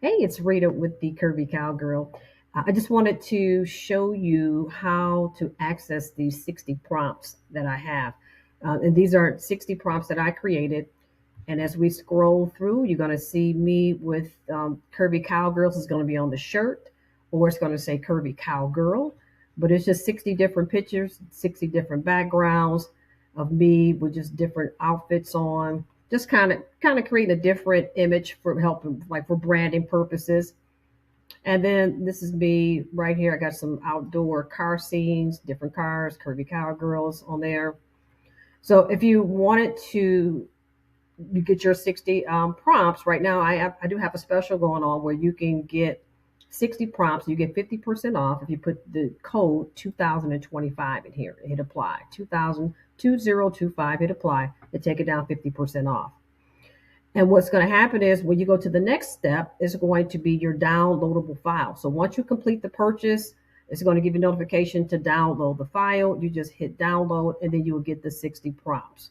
Hey, it's Rita with the Curvy Cowgirl. I just wanted to show you how to access these 60 prompts that I have. And these are 60 prompts that I created. And as we scroll through, you're going to see me with Curvy Cowgirls is going to be on the shirt, or it's going to say Curvy Cowgirl. But it's just 60 different pictures, 60 different backgrounds of me with just different outfits on, just kind of creating a different image for helping, like for branding purposes. And then this is me right here. I got some outdoor car scenes, different cars, Curvy Cowgirls on there. So if you wanted to, you get your 60 prompts right now. I do have a special going on where you can get 60 prompts. You get 50% off if you put the code 2025 in here. Hit apply. 2025. Hit apply to take it down 50% off. And what's going to happen is when you go to the next step, it's going to be your downloadable file. So once you complete the purchase, it's going to give you notification to download the file. You just hit download and then you will get the 60 prompts.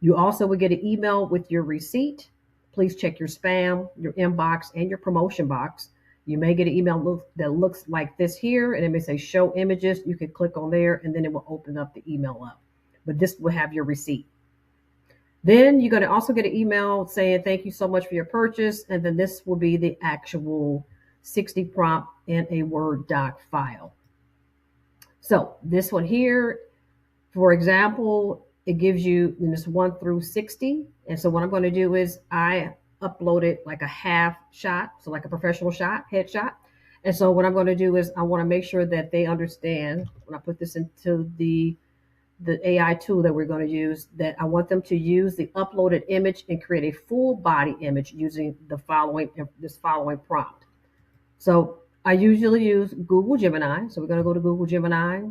You also will get an email with your receipt. Please check your spam, your inbox, and your promotion box. You may get an email that looks like this here, and it may say show images. You can click on there, and then it will open up the email up. But this will have your receipt. Then you're going to also get an email saying thank you so much for your purchase, and then this will be the actual 60 prompt in a Word doc file. So this one here, for example, it gives you this 1 through 60. And so what I'm going to do is I uploaded like a half shot, so like a professional shot, headshot. And so what I'm going to do is I want to make sure that they understand when I put this into the AI tool that we're going to use, that I want them to use the uploaded image and create a full body image using this following prompt. So I usually use Google Gemini. So we're going to go to Google Gemini.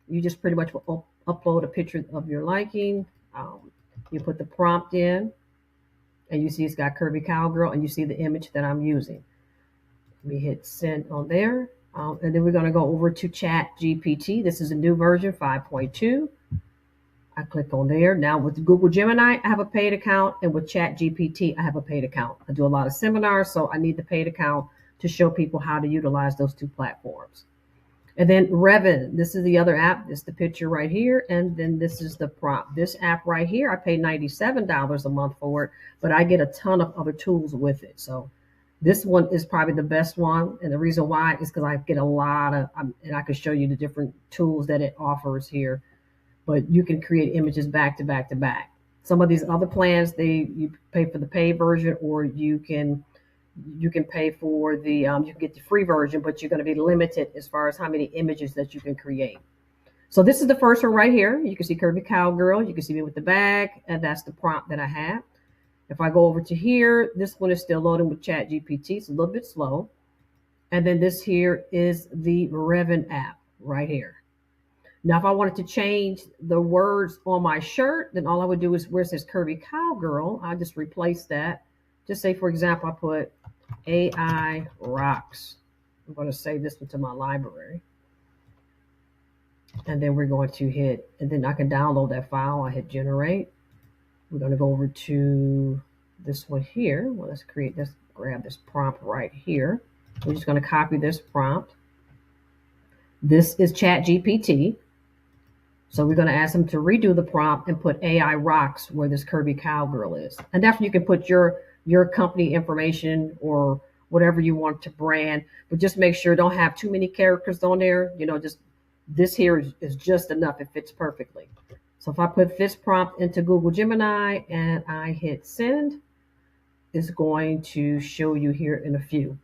You just pretty much will upload a picture of your liking. You put the prompt in, and you see it's got Curvy Cowgirl, and you see the image that I'm using. Let me hit send on there. And then we're going to go over to Chat GPT. This is a new version, 5.2. I click on there. Now with Google Gemini, I have a paid account, and with Chat GPT, I have a paid account. I do a lot of seminars, so I need the paid account to show people how to utilize those two platforms. And then Revin, this is the other app. This is the picture right here. And then this is the prompt. This app right here, I pay $97 a month for it, but I get a ton of other tools with it. So this one is probably the best one. And the reason why is because I get a lot of, and I can show you the different tools that it offers here, but you can create images back to back to back. Some of these other plans, you pay for the paid version, or you can pay for the you can get the free version, but you're going to be limited as far as how many images that you can create. So this is the first one right here. You can see Curvy Cowgirl. You can see me with the bag, and that's the prompt that I have. If I go over to here, this one is still loading with Chat GPT. It's a little bit slow. And then this here is the Revin app right here. Now, if I wanted to change the words on my shirt, then all I would do is where it says Curvy Cowgirl, I'll just replace that. Just say, for example, I put AI rocks. I'm going to save this one to my library. And then we're going to hit, and then I can download that file. I hit generate. We're going to go over to this one here. Well, let's grab this prompt right here. We're just going to copy this prompt. This is Chat GPT. So we're going to ask them to redo the prompt and put AI rocks where this Curvy Cowgirl is. And after you can put your company information or whatever you want to brand, but just make sure don't have too many characters on there. Just this here is just enough. It fits perfectly. So if I put this prompt into Google Gemini and I hit send, it's going to show you here in a few.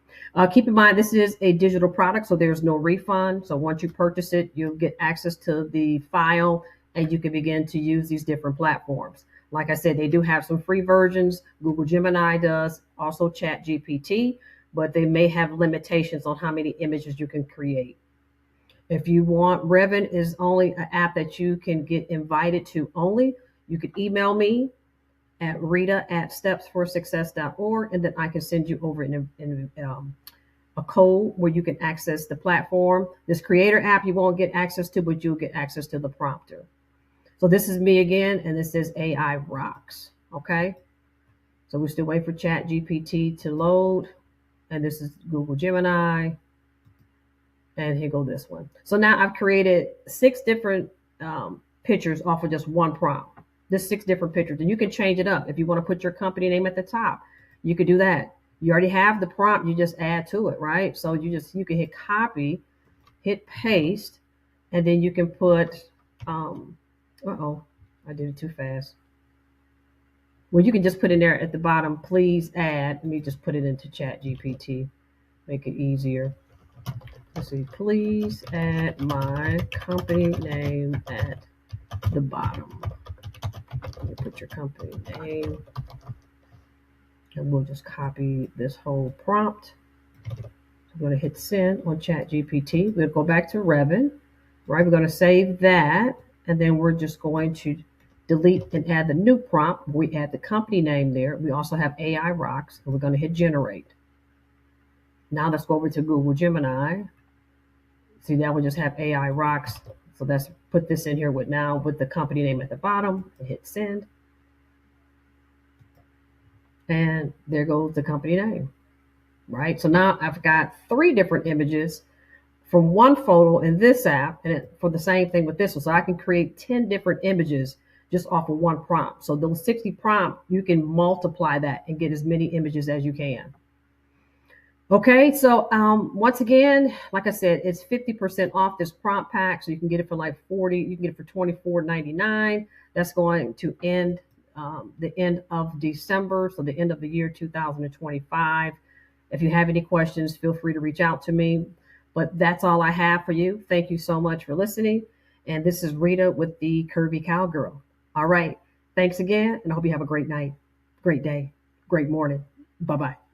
Keep in mind, this is a digital product, so there's no refund. So once you purchase it, you'll get access to the file and you can begin to use these different platforms. Like I said, they do have some free versions. Google Gemini does, also Chat GPT, but they may have limitations on how many images you can create. If you want, Revin is only an app that you can get invited to only. You could email me at rita@stepsforsuccess.org, and then I can send you over a code where you can access the platform. This creator app you won't get access to, but you'll get access to the prompter. So this is me again, and this is AI rocks. Okay. So we're still waiting for Chat GPT to load. and this is Google Gemini, and here go this one. So now I've created 6 different pictures off of just one prompt. There's 6 different pictures, and you can change it up. If you want to put your company name at the top, you could do that. You already have the prompt, you just add to it, right? So you can hit copy, hit paste, and then you can put, I did it too fast. Well, you can just put in there at the bottom, please add. Let me just put it into Chat GPT, make it easier. Let's see, please add my company name at the bottom. You put your company name, and we'll just copy this whole prompt. I'm going to hit send on Chat GPT. We'll go back to Revit, right? We're going to save that, and then we're just going to delete and add the new prompt. We add the company name there. We also have AI Rocks, and we're going to hit generate. Now let's go over to Google Gemini. See, now we just have AI Rocks. So let's put this in here with the company name at the bottom and hit send. And there goes the company name, right? So now I've got 3 different images from one photo in this app, and for the same thing with this one. So I can create 10 different images just off of one prompt. So those 60 prompts, you can multiply that and get as many images as you can. Okay, so once again, like I said, it's 50% off this prompt pack. So you can get it for like 40, you can get it for $24.99. That's going to end the end of December, so the end of the year 2025. If you have any questions, feel free to reach out to me. But that's all I have for you. Thank you so much for listening. And this is Rita with the Curvy Cowgirl. All right, thanks again, and I hope you have a great night, great day, great morning. Bye-bye.